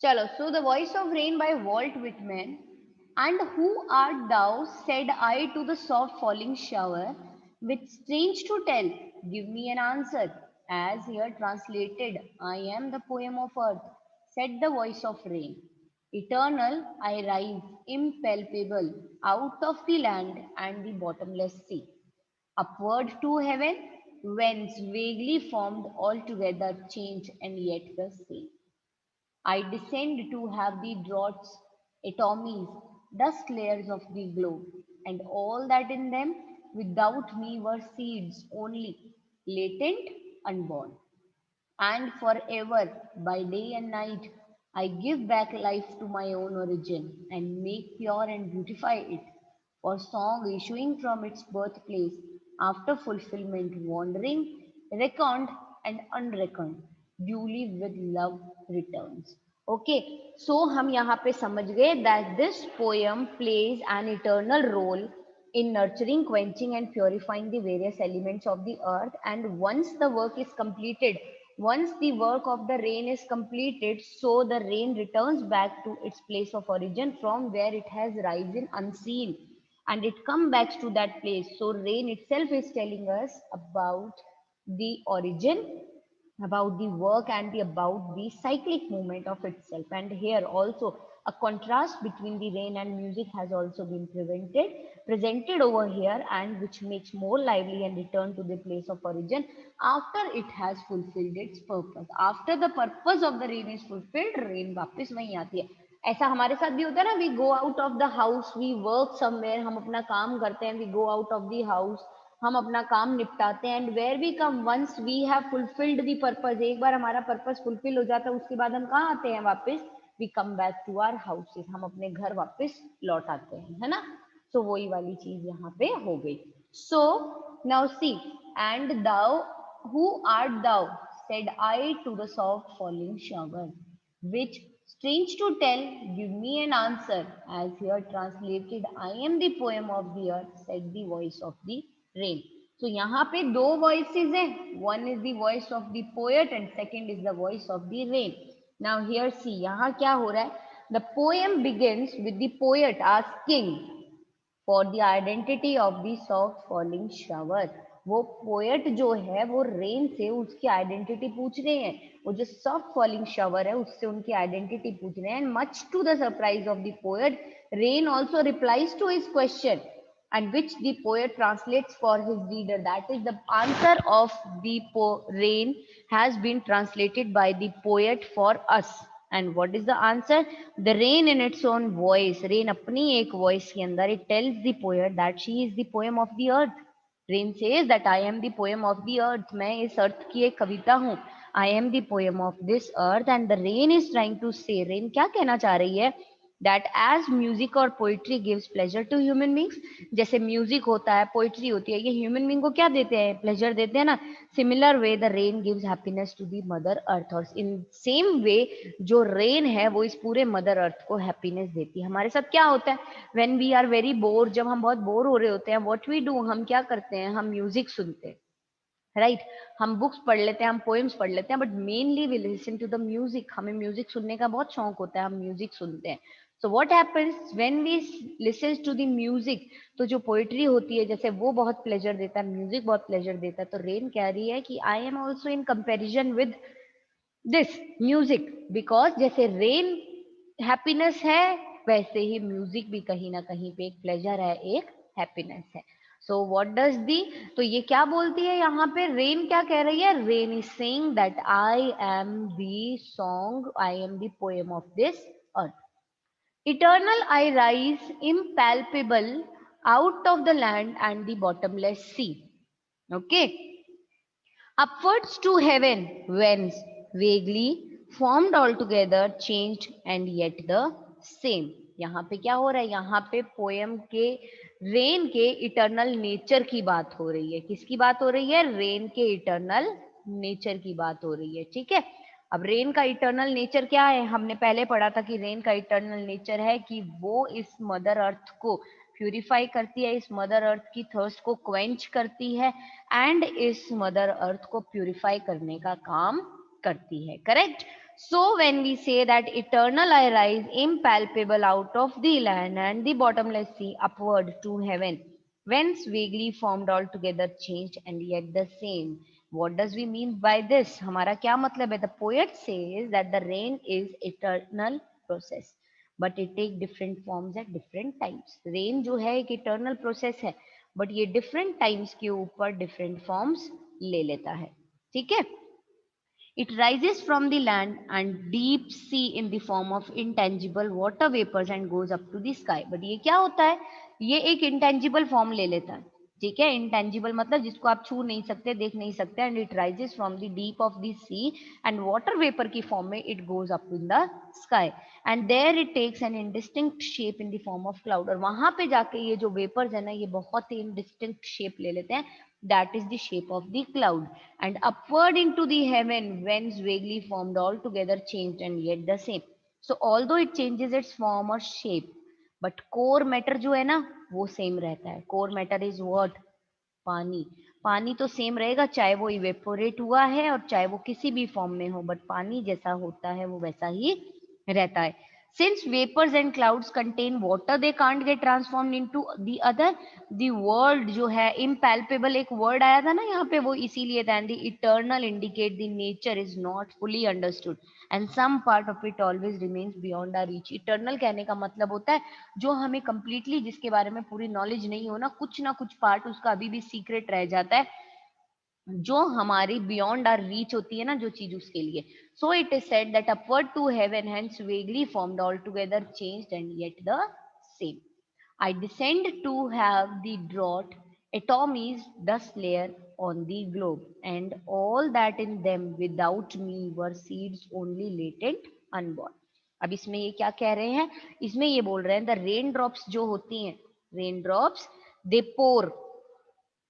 चलो, so the voice of rain by Walt Whitman. And who art thou, said I to the soft falling shower, with strange to tell, give me an answer. As here translated, I am the poem of earth, said the voice of rain. Eternal, I rise, impalpable, out of the land and the bottomless sea. Upward to heaven, whence vaguely formed altogether change and yet the same. I descend to have the draughts, atomies, dust layers of the globe, and all that in them without me were seeds only, latent, unborn. And forever, by day and night, I give back life to my own origin and make pure and beautify it. For song issuing from its birthplace, after fulfillment, wandering, reckoned and unreckoned, duly with love returns. Okay, so हम यहाँ पे समझ गए that this poem plays an eternal role in nurturing, quenching, and purifying the various elements of the earth. And once the work is completed, once the work of the rain is completed, so the rain returns back to its place of origin from where it has risen unseen, and it comes back to that place. So rain itself is telling us about the origin, about the work, and about the cyclic movement of itself. And here also a contrast between the rain and music has also been presented over here, and which makes more lively and return to the place of origin after it has fulfilled its purpose. After the purpose of the rain is fulfilled, rain वापस वहीं आती है. ऐसा हमारे साथ भी होता है ना, we go out of the house, we work somewhere, हम अपना काम करते हैं, we go out of the house, हम अपना काम निपटाते हैं, and where we come once we have fulfilled the purpose, एक बार हमारा पर्पस फुलफिल हो जाता है, उसके बाद हम कहाँ आते हैं वापस, we come back to our houses, हम अपने घर वापस लौट आते हैं, है ना. सो वही वाली चीज यहाँ पे हो गई. So now see, and thou, who art thou, said I to the soft falling shower, which, strange to tell, give me an answer. As here translated, I am the poem of the earth, said the voice of the rain. So यहाँ पे दो voices हैं. One is the voice of the poet and second is the voice of the rain. Now here see, यहाँ क्या हो रहा है? The poem begins with the poet asking for the identity of the soft falling shower. वो poet जो है वो rain से उसकी आइडेंटिटी पूछ रहे हैं, वो जो सॉफ्ट फॉलिंग शावर है उससे उनकी आइडेंटिटी पूछ रहे हैं. And much to the surprise of the poet, rain also replies to his question, and which the poet translates for his reader. That is, the answer of the rain has been translated by the poet for us. And what is the answer? The rain in its own voice, rain अपनी एक voice के अंदर, it tells the poet that she is the poem of the earth. Rain says that I am the poem of the earth. मैं इस अर्थ की एक कविता हूँ. I am the poem of this earth. And the rain is trying to say, rain क्या कहना चाह रही है? That as music or poetry gives pleasure to human beings, जैसे म्यूजिक होता है, पोइट्री होती है, ये ह्यूमन बींग को क्या देते हैं? प्लेजर देते हैं ना. Similar way the rain gives happiness to the mother earth, और इन सेम वे जो रेन है वो इस पूरे मदर अर्थ को हैप्पीनेस देती है. हमारे साथ क्या होता है? When we are very bore, जब हम बहुत बोर हो रहे होते हैं, व्हाट वी डू, हम क्या करते हैं? हम म्यूजिक सुनते हैं, राइट. हम बुक्स पढ़ लेते हैं, हम पोएम्स पढ़ लेते हैं, but mainly we listen to the music. हमें म्यूजिक सुनने का बहुत शौक होता है, हम म्यूजिक सुनते हैं. So what happens when we listen to the music, तो जो पोएट्री होती है, जैसे वो बहुत प्लेजर देता है, म्यूजिक बहुत प्लेजर देता है, तो रेन कह रही है कि I am also in comparison with this music, because जैसे रेन हैप्पीनेस है, वैसे ही म्यूजिक भी कहीं ना कहीं पे एक प्लेजर है, एक हैप्पीनेस है. सो व्हाट डज दी, तो ये क्या बोलती है यहाँ पे? रेन क्या कह रही है? Rain is saying that I am the song, I am the poem of this earth. Eternal I rise impalpable out of the land and the bottomless sea. Okay. Upwards to heaven, whence vaguely formed altogether, changed and yet the same. यहाँ पे क्या हो रहा है? यहाँ पे poem के, rain के इटर्नल नेचर की बात हो रही है. किसकी बात हो रही है? रेन के इटर्नल नेचर की बात हो रही है. ठीक है. अब रेन का इटर्नल नेचर क्या है? हमने पहले पढ़ा था कि रेन का इटर्नल नेचर है कि वो इस मदर अर्थ को प्यूरिफाई करती है, इस मदर अर्थ की थर्स्ट को क्वेंच करती है, एंड इस मदर अर्थ को प्यूरिफाई करने का काम करती है. Correct. So when we say that eternal I rise, impalpable out of the land and the bottomless sea, upward to heaven, whence vaguely formed altogether changed and yet the same. What does we mean by this? हमारा क्या मतलब है? The poet says that the rain is eternal process, but it take different forms at different times. Rain जो है एक eternal process है, but ये different times के ऊपर different forms ले लेता है. ठीक है? It rises from the land and deep sea in the form of intangible water vapors and goes up to the sky. But ये क्या होता है? ये एक intangible form ले लेता है. ठीक है, intangible मतलब जिसको आप छू नहीं सकते, देख नहीं सकते. And it rises from the deep of the sea and water vapor की form में it goes up in the sky. And there it takes an indistinct shape in the form of cloud. और वहां पे जाके ये जो vapors है ना, ये बहुत ही indistinct shape ले लेते हैं. That is the shape of the cloud. And upward into the heaven, whence vaguely formed altogether changed and yet the same. So although it changes its form or shape, but core matter जो है ना, वो same रहता है. Core matter is what? पानी. पानी तो same रहेगा चाहे वो इवेपोरेट हुआ है और चाहे वो किसी भी फॉर्म में हो, बट पानी जैसा होता है वो वैसा ही रहता है. Since vapors and clouds contain water, they can't get transformed into the other. The world जो है impalpable, एक word आया था ना यहाँ पे, वो इसीलिए था. And the eternal indicate the nature is not fully understood and some part of it always remains beyond our reach. Eternal कहने का मतलब होता है जो हमें completely, जिसके बारे में पूरी knowledge नहीं हो ना कुछ part उसका अभी भी secret रह जाता है, जो हमारी बियॉन्ड आर रीच होती है ना जो चीज, उसके लिए. So it is said that upward to heaven hence vaguely formed altogether changed and yet the same. I descend to have the drought atomies dust layer on the globe, and all that in them without me were seeds only latent unborn. अब इसमें ये क्या कह रहे हैं? इसमें ये बोल रहे हैं द रेन ड्रॉप्स जो होती हैं, rain drops they pour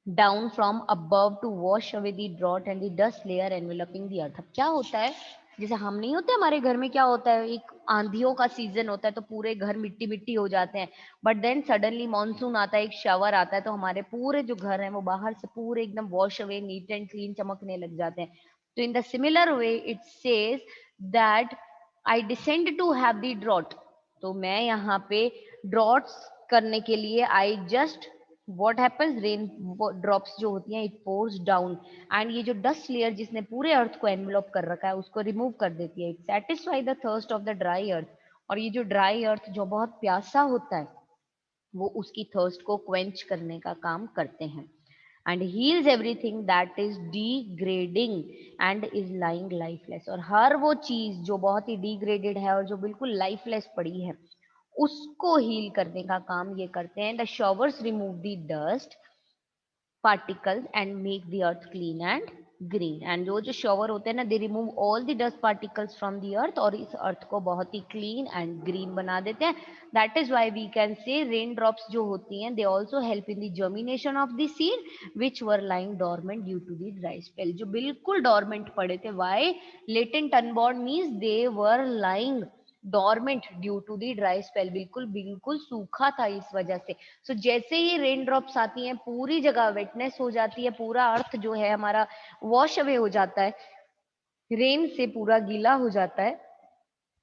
down from above to wash away the drought and the dust layer enveloping the earth. अब क्या होता है, जैसे हम नहीं होते, हमारे घर में क्या होता है, एक आंधियों का सीजन होता है तो पूरे घर मिट्टी मिट्टी हो जाते हैं, बट देन सडनली मॉनसून आता है, एक शावर आता है, तो हमारे पूरे जो घर हैं वो बाहर से पूरे एकदम wash away, neat and clean, चमकने लग जाते हैं. तो in the similar way it says that I descend to have the drought. तो मैं यहाँ पे ड्रॉट्स करने के लिए I just what happens, rain drops जो होती हैं इट पोर्स डाउन, एंड ये जो डस्ट लेयर जिसने पूरे अर्थ को एनवेलप कर रखा है उसको रिमूव कर देती है. It satisfy the thirst of the dry earth. और ये जो ड्राई अर्थ जो बहुत प्यासा होता है वो उसकी थर्स्ट को क्वेंच करने का काम करते हैं. And heals everything that is degrading and is lying lifeless. और हर वो चीज जो बहुत ही डिग्रेडेड है और जो बिल्कुल लाइफलेस पड़ी है उसको हील करने का काम ये करते हैं. The showers remove the dust particles and make the earth clean and green. And जो shower होते हैं ना, they remove all the dust particles from the earth और इस earth को बहुत ही clean and green बना देते हैं. That is why we can say raindrops जो होती हैं they also help in the germination of the seed which were lying dormant due to the dry spell. जो बिल्कुल dormant पड़े थे. Why? Latent unborn means they were lying dormant due to the dry spell. बिल्कुल बिल्कुल सूखा था इस वजह से. सो जैसे ही रेन ड्रॉप्स आती हैं पूरी जगह वेटनेस हो जाती है, पूरा अर्थ जो है हमारा वॉश अवे हो जाता है, रेन से पूरा गीला हो जाता है.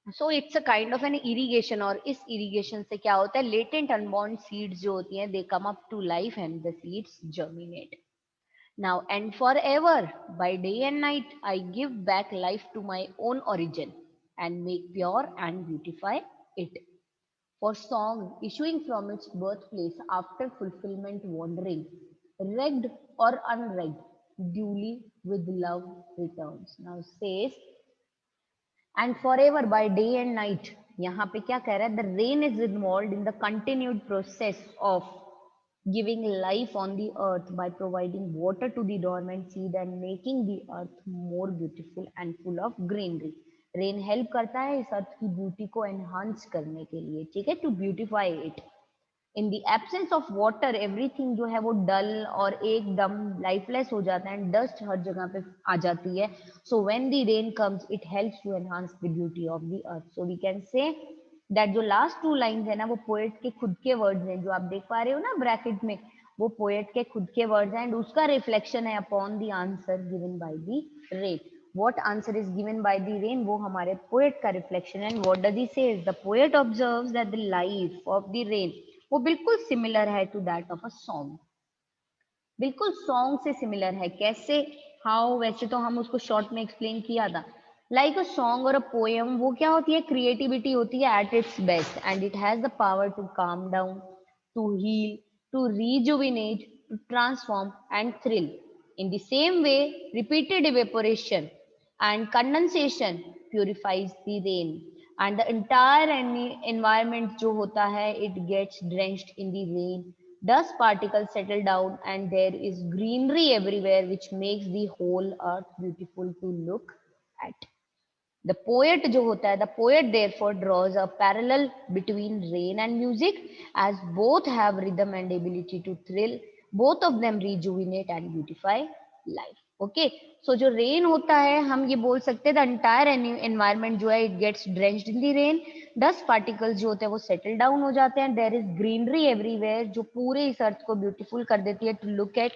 So it's a kind of an irrigation. और इस इरिगेशन से क्या होता है, लेटेंट अनबॉर्न सीड्स जो होती हैं they come up to life and the seeds germinate. Now and forever, by day and night, I give back life to my own origin and make pure and beautify it. For song issuing from its birthplace after fulfillment wandering, regged or unregged, duly with love returns. Now says, and forever by day and night. यहाँ पे क्या कह रहा है, the rain is involved in the continued process of giving life on the earth by providing water to the dormant seed and making the earth more beautiful and full of greenery. Rain help करता है इस अर्थ की beauty को enhance करने के लिए, ठीक है, to beautify it. In the absence of water everything जो है वो डल और एकदम लाइफलेस हो जाता है, एंड डस्ट हर जगह पे आ जाती है. So when the rain comes it helps to enhance the beauty of the earth. So we can say that जो लास्ट टू लाइंस है ना वो पोएट के खुद के वर्ड्स हैं, जो आप देख पा रहे हो ना ब्रैकेट में, वो पोएट के खुद के वर्ड्स हैं एंड उसका रिफ्लेक्शन है upon the answer given by the rain. what answer is given by the rain वो हमारे poet का reflection है. And what does he say? The poet observes that the life of the rain वो बिल्कुल similar है to that of a song. बिल्कुल song से similar है. कैसे? हाउ? वैसे तो हम उसको शॉर्ट में एक्सप्लेन किया था. लाइक अ सॉन्ग और अ पोएम वो क्या होती है? क्रिएटिविटी होती है at its best and it has the power to calm down, to heal, to rejuvenate, to transform and thrill. In the same way, repeated evaporation and condensation purifies the rain and the entire environment जो होता है it gets drenched in the rain. Dust particles settle down and there is greenery everywhere which makes the whole earth beautiful to look at. The poet जो होता है, the poet therefore draws a parallel between rain and music as both have rhythm and ability to thrill. Both of them rejuvenate and beautify life. Okay, so जो rain होता है हम ये बोल सकते हैं the entire environment जो है it gets drenched in the rain. Dust particles जो होते हैं वो settle down हो जाते हैं. There is greenery everywhere जो पूरे इस अर्थ को beautiful कर देती है to look at.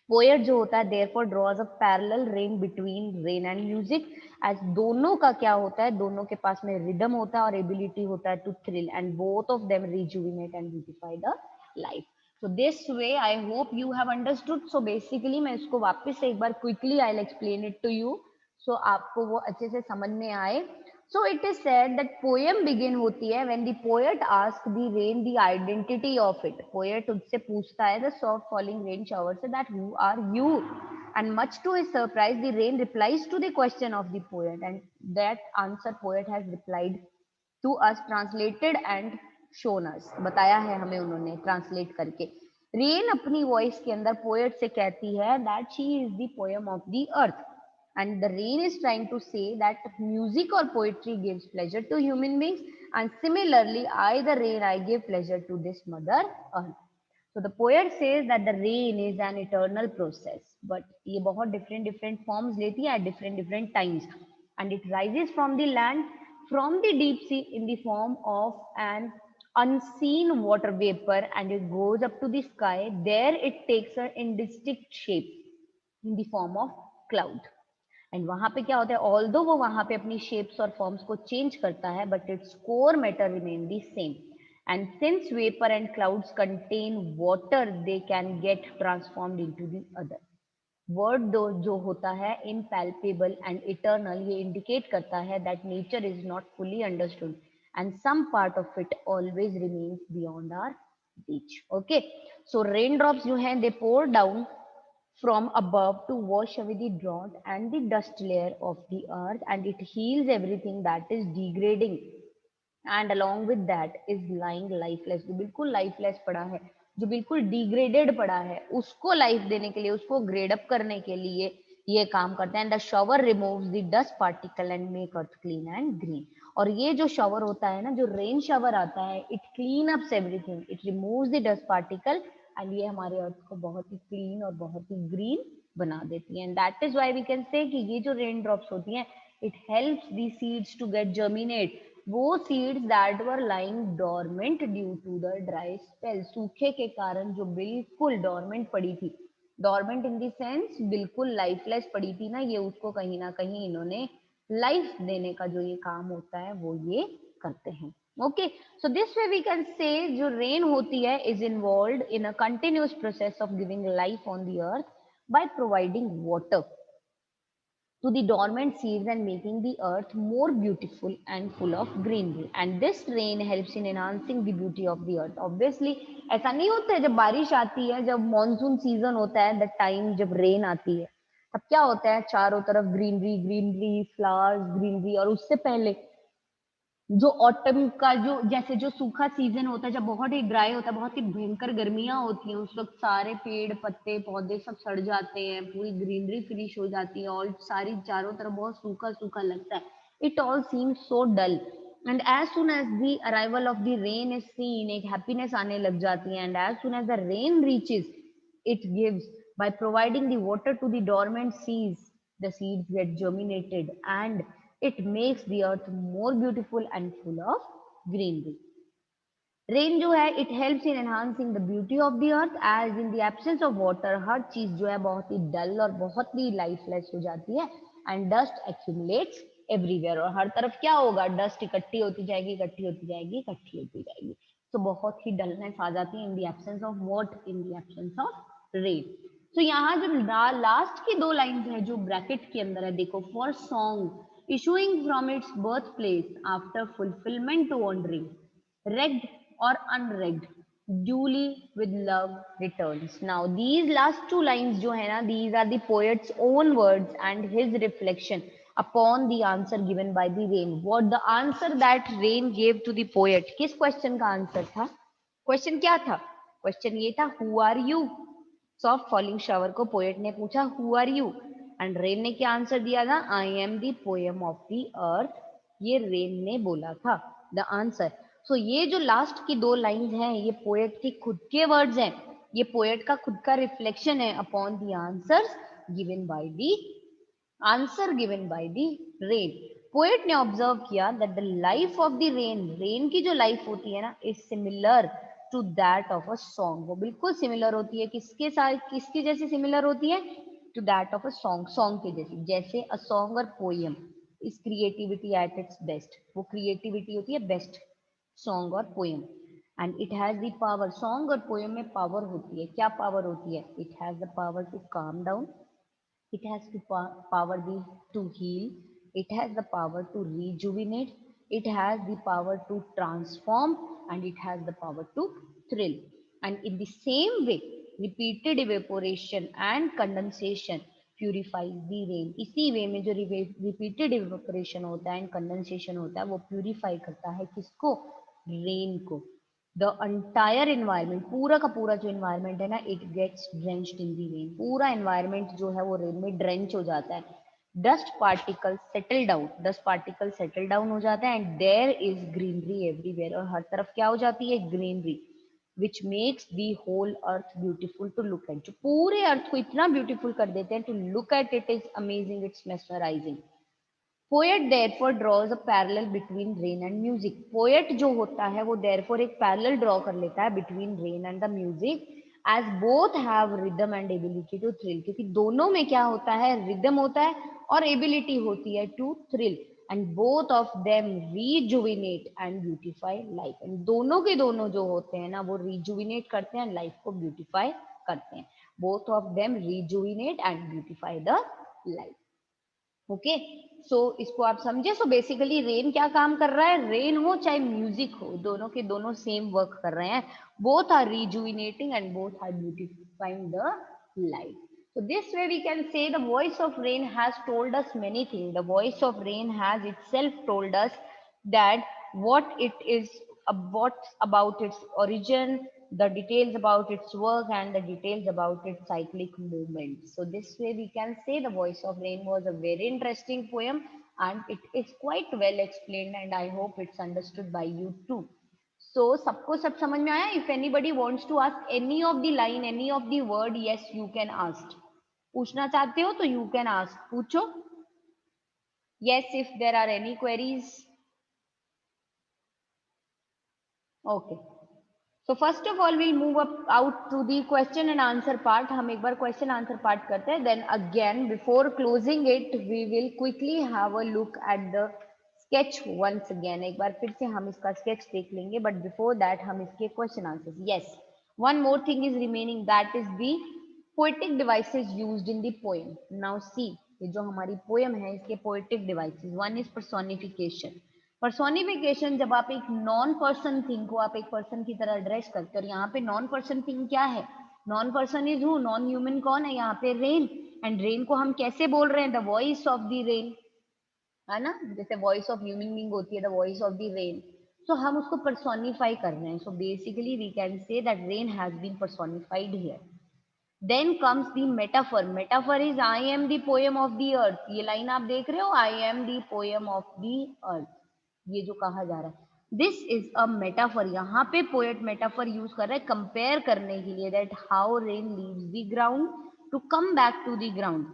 पोएट जो होता है therefore draws a parallel rain between rain and music as दोनों का क्या होता है, दोनों के पास में रिदम होता है और एबिलिटी होता है to thrill and both of them rejuvenate and beautify the life. So this way I hope you have understood. So basically मैं इसको वापस से एक बार quickly I'll explain it to you so आपको वो अच्छे से समझ में आए. So it is said that poem begin होती है when the poet asks the rain the identity of it. Poet उससे पूछता है the soft falling rain shower से that who are you? And much to his surprise, the rain replies to the question of the poet, and that answer poet has replied to us, translated and shown us. बताया है हमें उन्होंने translate करके. Rain अपनी voice के अंदर poet से कहती है that she is the poem of the earth. And the rain is trying to say that music or poetry gives pleasure to human beings, and similarly I the rain I give pleasure to this mother earth. So the poet says that the rain is an eternal process, but ये बहुत different forms लेती है at different times, and it rises from the land, from the deep sea in the form of an unseen water vapor, and it goes up to the sky. There it takes an indistinct shape in the form of cloud. And वहां पे क्या होता है, although वो वहां पे अपनी shapes और फॉर्म्स को चेंज करता है but its core matter remain the same. And since vapour and clouds contain water they can get transformed into the other. Word दो जो होता है इनपैल्पेबल एंड इटर्नल, ये इंडिकेट करता है that nature is not fully understood and some part of it always remains beyond our reach. Okay, so rain drops जो हैं they pour down from above to wash away the drought and the dust layer of the earth, and it heals everything that is degrading, and along with that is lying lifeless. जो बिल्कुल lifeless पड़ा है, जो बिल्कुल degraded पड़ा है, उसको life देने के लिए, उसको grade up करने के लिए ये काम करते हैं. And the shower removes the dust particle and make earth clean and green. और ये जो shower होता है ना, जो rain shower आता है, it clean ups everything, it removes the dust particle and ये हमारे अर्थ को बहुत ही क्लीन और बहुत ही ग्रीन बना देती है. And that is why we can say कि ये जो रेन ड्रॉप्स होती हैं it helps the seeds to get germinate. वो seeds that were lying dormant due to the dry spell, सूखे के कारण जो बिल्कुल डोरमेंट पड़ी थी, डोरमेंट इन द सेंस बिल्कुल लाइफलेस पड़ी थी ना, ये उसको कहीं ना कहीं इन्होंने लाइफ देने का जो ये काम होता है वो ये करते हैं. Okay, so this way we can say जो rain होती है is involved in a continuous process of giving life on the earth by providing water to the dormant seeds and making the earth more beautiful and full of greenery. And this rain helps in enhancing the beauty of the earth. Obviously ऐसा नहीं होता है जब बारिश आती है, जब monsoon season होता है, द टाइम जब रेन आती है तब क्या होता है, चारों तरफ ग्रीनरी ग्रीनरी, फ्लावर्स ग्रीनरी. और उससे पहले जो ऑटम का जो जैसे जो सूखा सीजन होता है, जब बहुत ही ड्राई होता है, बहुत ही भयंकर गर्मियां होती हैं, उस वक्त सारे पेड़ पत्ते पौधे सब सड़ जाते हैं, पूरी ग्रीनरी फिनिश हो जाती है और सारी चारों तरफ बहुत सूखा सूखा लगता है. It all seems so dull and as soon as the arrival of the rain is seen, एक हैप्पीनेस आने लग जाती है. And as soon as the rain reaches it gives by providing the water to the dormant seeds, the seeds get germinated and it makes the earth more beautiful and full of greenery. Rain जो है it helps in enhancing the beauty of the earth as in the absence of water हर चीज जो है बहुत ही डल और बहुत ही lifeless हो जाती है. and dust accumulates everywhere. और हर तरफ क्या होगा, डस्ट इकट्ठी होती जाएगी, इकट्ठी होती जाएगी, इकट्ठी होती जाएगी. तो बहुत ही डलनेस आ जाती है इन the absence of what, in the absence of rain. तो यहाँ जो लास्ट की दो लाइंस है जो ब्रैकेट के अंदर है, देखो, for song issuing from its birth place after fulfilment to wandering, regged or unregged, duly with love returns. Now these last two lines जो है ना, these are the poet's own words and his reflection upon the answer given by the rain. What the answer that rain gave to the poet, किस question का answer था? Question क्या था? Question ये था, who are you? Soft falling shower को poet ने पूछा, who are you? And rain ने क्या आंसर दिया था? I am the poem of the earth. ये रेन ने बोला था द आंसर. सो ये जो लास्ट की दो लाइंस हैं, ये पोएट के खुद के वर्ड्स हैं, ये पोएट का खुद का रिफ्लेक्शन है upon the answers given by the answer given by the rain. Poet ने ऑब्जर्व किया that the life of the rain, rain की जो लाइफ होती है ना, is similar to that of a song. वो बिल्कुल सिमिलर होती है, किसके साथ, किसकी जैसी सिमिलर होती है? To that of a song, song के जैसी. जैसे अ सॉन्ग और poem is creativity at its best, वो क्रिएटिविटी होती है बेस्ट, सॉन्ग और poem. And it has the power, song और पोएम में पावर होती है. क्या पावर होती है? It has the power to calm down, it has to power the to heal, it has the power to rejuvenate, it has the power to transform, and it has the power to thrill. And in the same way, repeated evaporation and condensation purifies the rain. इसी way में जो repeated evaporation होता है and condensation होता है, वो purify करता है किसको? रेन को. द अंटायर इन्वायरमेंट, पूरा का पूरा जो इन्वायरमेंट है ना, it gets drenched in the rain. पूरा इन्वायरमेंट जो है वो रेन में ड्रेंच हो जाता है. Dust particle settle down, dust particle settle down हो जाता है, and there is greenery everywhere. और हर तरफ क्या हो जाती है? Greenery. Which makes the whole earth beautiful to look at. जो पूरे अर्थ को इतना ब्यूटीफुल कर देते हैं, to look at it is amazing, it's mesmerising. Poet therefore draws a parallel between rain and music. Poet जो होता है वो therefore एक पैरेलल ड्रॉ कर लेता है between rain and the music, as both have rhythm and ability to thrill. क्योंकि दोनों में क्या होता है? रिदम होता है और एबिलिटी होती है to thrill. And both of them rejuvenate and beautify life. And दोनों के दोनों जो होते हैं ना, वो रिजुविनेट करते हैं, लाइफ को ब्यूटिफाई करते हैं. Both of them rejuvenate and beautify the life. Okay, so इसको आप समझे. सो बेसिकली रेन क्या काम कर रहा है? रेन हो चाहे म्यूजिक हो, दोनों के दोनों सेम वर्क कर रहे हैं. Both are rejuvenating and both are beautifying the life. So this way we can say the voice of rain has told us many things. The voice of rain has itself told us that what it is, what about its origin, the details about its work, and the details about its cyclic movement. So this way we can say the voice of rain was a very interesting poem, and it is quite well explained, and I hope it's understood by you too. So सबको सब समझ में आया? If anybody wants to ask any of the line, any of the word, yes, you can ask. पूछना चाहते हो तो you can ask. पूछो. Yes, if there are any queries. Okay. So first of all, we'll move up out to the question and answer part. हम एक बार question answer part करते हैं. Then again, before closing it, we will quickly have a look at the sketch once again. एक बार फिर से हम इसका sketch देख लेंगे. But before that, हम इसके question answers. Yes, one more thing is remaining. That is the poetic devices used in the poem. Now see, ये जो हमारी poem है, इसके poetic devices. One is personification. Personification, जब आप एक नॉन पर्सन थिंग को आप एक पर्सन की तरह एड्रेस करते हो. और यहाँ पे नॉन पर्सन थिंग क्या है? Non person is who? Non human कौन है? यहाँ पे रेन. एंड रेन को हम कैसे बोल रहे हैं? The voice of the rain, है ना. जैसे वॉइस ऑफ ह्यूमन बीइंग होती है the voice of the rain. So हम उसको पर्सोनिफाई कर रहे हैं. So basically we can say that rain has been personified here. Then comes the metaphor. Metaphor is I am the poem of the earth. ये line आप देख रहे हो, I am the poem of the earth, ये जो कहा जा रहा है, दिस इज अ मेटाफर. यहाँ पे पोएट मेटाफर यूज कर रहा है कंपेयर करने के लिए, that how rain leaves the ground to come back to the ground,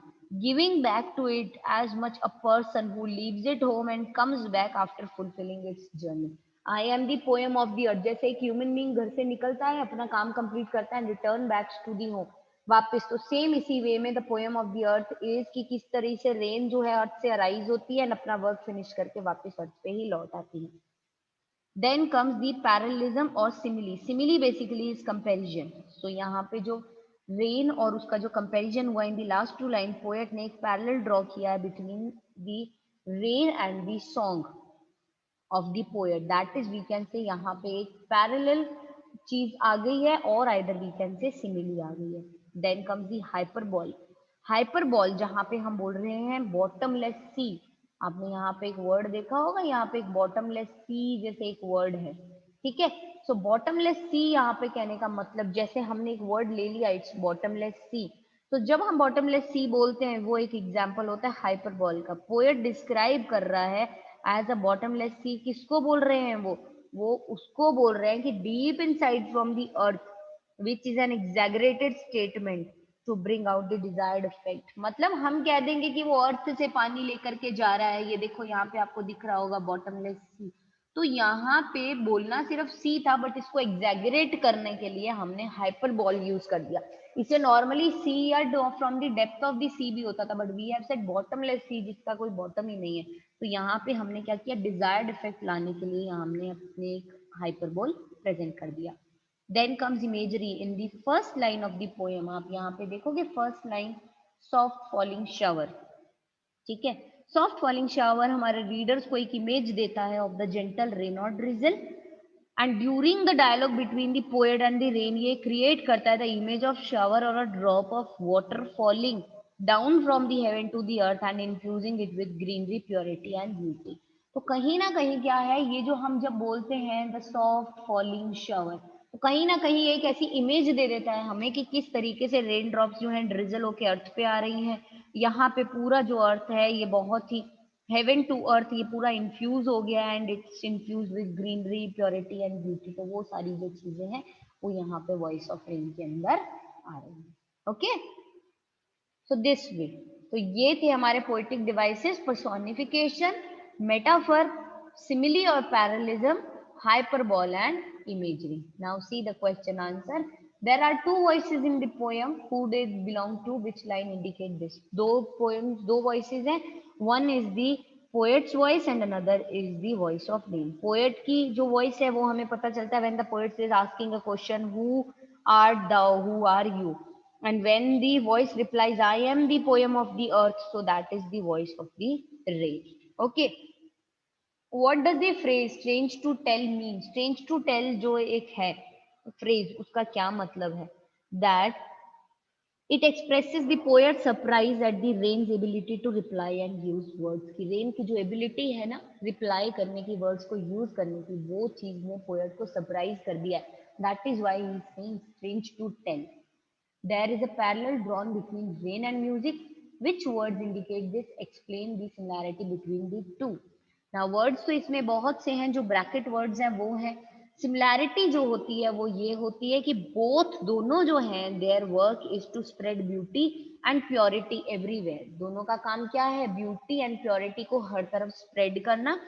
giving back to it as much a person who leaves it home and comes back after fulfilling its journey. I am the poem of the earth. जैसे एक human being घर से निकलता है, अपना काम complete करता है, return back to the home. वापस तो सेम इसी वे में the poem of the earth is कि किस तरह से रेन जो है अर्थ से अराइज होती है एंड अपना वर्क फिनिश करके वापस अर्थ पे ही लौट आती है. देन कम्स दी पैरेललिज्म और simile. Simile basically is comparison. So यहाँ पे जो रेन और उसका जो कंपैरिजन हुआ in the last two line, poet ने एक पैरेलल ड्रॉ किया है between the rain and the song of the poet. That is we can say यहाँ पे एक पैरेलल चीज आ गई है और either we can say simile आ गई है. देन कम्स दी हाइपरबॉल. हाइपरबॉल जहाँ पे हम बोल रहे हैं बॉटमलेस सी. आपने यहाँ पे एक वर्ड देखा होगा, यहाँ पे एक बॉटमलेस सी जैसे एक वर्ड है. ठीक है. सो बॉटमलेस सी यहाँ पे कहने का मतलब, जैसे हमने एक वर्ड ले लिया इट्स बॉटमलेस सी, तो जब हम बॉटमलेस सी बोलते हैं वो एक एग्जाम्पल होता है हाइपरबॉल का. पोएट डिस्क्राइब कर रहा है एज अ बॉटमलेस सी. किसको बोल रहे हैं वो उसको बोल रहे हैं कि deep inside from the earth which is an exaggerated statement to bring out the desired effect. मतलब हम कह देंगे कि वो अर्थ से पानी लेकर के जा रहा है. ये देखो यहाँ पे आपको दिख रहा होगा बॉटमलेस सी. तो यहाँ पे बोलना सिर्फ सी था, बट इसको एग्जैगरेट करने के लिए हमने हाइपरबॉल यूज कर दिया. इसे नॉर्मली सी या from the depth of the sea भी होता था, but we have said bottomless sea जिसका कोई बॉटम ही नहीं है. तो यहाँ पे हमने क्या किया, डिजायर्ड इफेक्ट लाने के लिए हमने अपने एक हाइपरबोल प्रेजेंट कर दिया. Then comes imagery in the first line of the poem. आप यहाँ पे देखोगे first line soft falling shower. ठीक है. सॉफ्ट फॉलिंग शावर हमारे रीडर्स को एक इमेज देता है ऑफ द जेंटल रेन और drizzle. And during the dialogue between the poet and the rain, ये क्रिएट करता है द इमेज ऑफ शावर और a drop of water falling down from the heaven to the earth and infusing it with greenery, purity and beauty. तो कहीं ना कहीं क्या है, ये जो हम जब बोलते हैं द सॉफ्ट फॉलिंग शावर, तो कहीं ना कहीं एक ऐसी इमेज दे देता है हमें कि किस तरीके से रेन ड्रॉप्स जो हैं ड्रिजल होके अर्थ पे आ रही हैं. यहाँ पे पूरा जो अर्थ है ये बहुत ही हेवन टू अर्थ, ये पूरा इन्फ्यूज हो गया and it's infuse with greenery, purity and beauty. तो वो सारी जो चीजें हैं वो यहाँ पे वॉइस ऑफ रेन के अंदर आ रही है. ओके. So this way. तो ये थे हमारे poetic devices, personification, metaphor, simile और parallelism, hyperbole and imagery. Now see the question answer. There are two voices in the poem. Who they belong to? Which line indicate this? दो poems, दो voices हैं. One is the poet's voice and another is the voice of rain. Poet की जो voice है वो हमें पता चलता है when the poet is asking a question, who art thou, who are you? And when the voice replies, I am the poem of the earth, so that is the voice of the rain. Okay. What does the phrase strange to tell mean? Strange to tell जो एक है phrase, उसका क्या मतलब है? That it expresses the poet's surprise at the rain's ability to reply and use words. कि rain की जो ability है ना reply करने की, words को use करने की, वो चीज ने poet को surprise कर दिया है. That is why he is saying strange to tell. There is a parallel drawn between rain and music. Which words indicate this? Explain the similarity between the two. Now words तो इसमें बहुत से हैं, जो bracket words हैं वो हैं. Similarity जो होती है वो ये होती है कि बोथ दोनों जो हैं their work is to spread beauty and purity everywhere. दोनों का काम क्या है? ब्यूटी एंड प्योरिटी को हर तरफ स्प्रेड करना.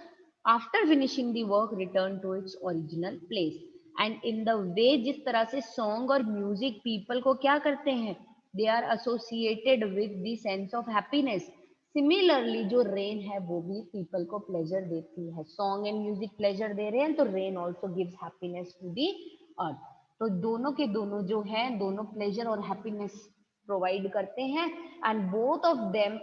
After finishing the work return to its original place. And in the way जिस तरह से सॉन्ग और म्यूजिक पीपल को क्या करते हैं, they are associated with the sense of happiness. Similarly जो रेन है वो भी पीपल को प्लेजर देती है. सॉन्ग एंड म्यूजिक प्लेजर दे रहे हैं तो rain also gives happiness to the earth. तो दोनों के दोनों जो हैं दोनों प्लेजर और हैप्पीनेस प्रोवाइड करते हैं. And both of them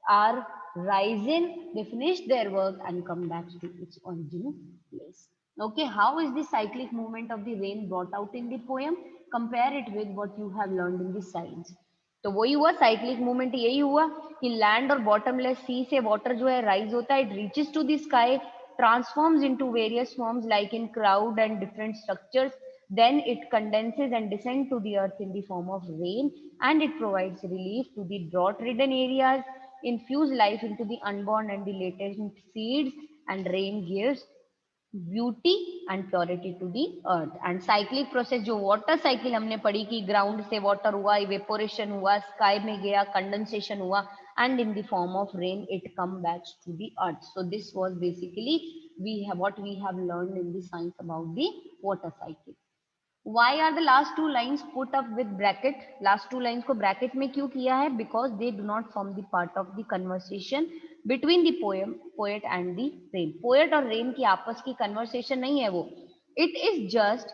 are rising, they finish their work and come back to its original place. Okay, how is the cyclic movement of the rain brought out in the poem? Compare it with what you have learned in the science. तो वही हुआ cyclic movement, यही हुआ कि land और bottomless सी से water जो है राइज होता है, it reaches to the sky, transforms into various forms like in cloud and different structures. Then it condenses and descends to the earth in the form of rain, and it provides relief to the drought-ridden areas, infuse life into the unborn and the latent seeds, and rain gives beauty and purity to the earth. And cyclic process जो water cycle हमने पढ़ी कि ground से water हुआ, evaporation हुआ, sky में गया, condensation हुआ, and in the form of rain it come back to the earth. So this was basically we have what we have learned in the science about the water cycle. Why are the last two lines put up with bracket? Last two lines को bracket में क्यों किया है? Because they do not form the part of the conversation between the poet and the rain. Poet और rain की आपस की conversation नहीं है वो. It is just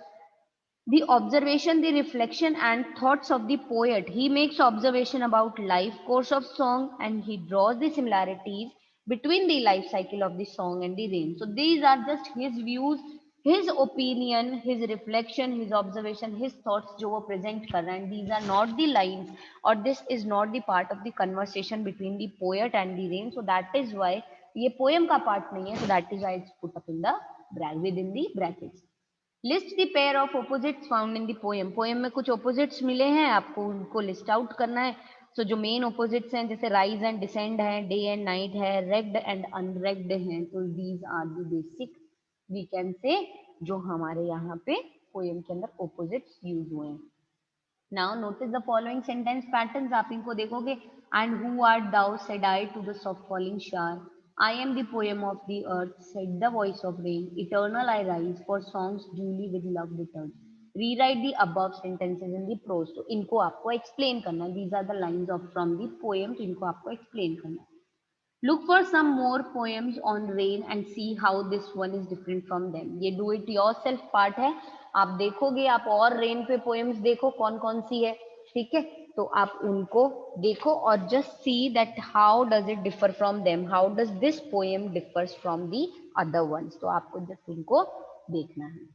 the observation, the reflection and thoughts of the poet. He makes observation about life course of song and he draws the similarities between the life cycle of the song and the rain. So these are just his views, his opinion, his reflection, his observation, his thoughts जो वो present कर रहा है. And these are not the lines or this is not the part of the conversation between the poet and the rain. So that is why ये poem का part नहीं है. So that is why it's put up in the within the brackets. List the pair of opposites found in the poem. Poem में कुछ opposites मिले हैं, आपको उनको लिस्ट आउट करना है. सो जो मेन ऑपोजिट्स हैं जैसे राइज एंड डिसेंड है, डे एंड नाइट है, रेग्ड एंड अनरेग्ड हैं. तो these are the basic we can say जो हमारे यहाँ पे पोएम के अंदर ऑपोजिट्स यूज हुए हैं. Now notice the following sentence patterns. आप इनको देखोगे. And who art thou, said I to the soft falling shower. I am the poem of the earth, said the voice of rain. Eternal I rise, for songs duly with love return. Rewrite the above sentences in the prose. तो इनको आपको explain करना है. These are the lines of from the poem. तो इनको आपको explain करना है. Look for some more poems on rain and see how this one is different from them. ये do it yourself part है. आप देखोगे, आप और रेन पे पोएम्स देखो कौन कौन सी है. ठीक है, तो आप उनको देखो और just see that how does it differ from them, how does this poem differs from the other ones. तो आपको जस्ट उनको देखना है.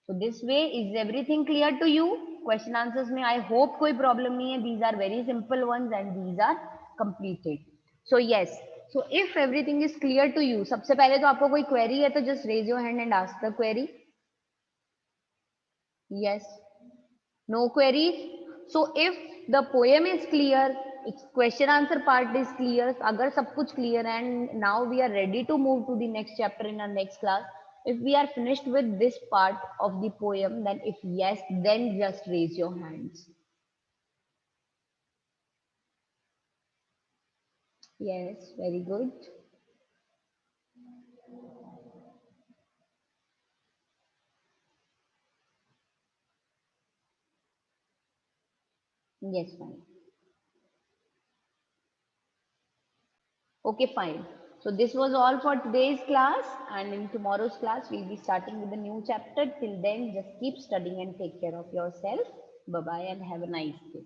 So this way is everything clear to you? Question answers में I hope कोई problem नहीं है. These are very simple ones and these are completed. So yes, so if everything is clear to you, सबसे पहले तो आपको कोई query है तो just raise your hand and ask the query. Yes, no queries. So if the poem is clear, its question answer part is clear, अगर सब कुछ clear and now we are ready to move to the next chapter in our next class. If we are finished with this part of the poem, then if yes, then just raise your hands. Yes, very good. Yes, fine. Okay, fine. So this was all for today's class, and in tomorrow's class we'll be starting with a new chapter. Till then, just keep studying and take care of yourself. Bye bye and have a nice day.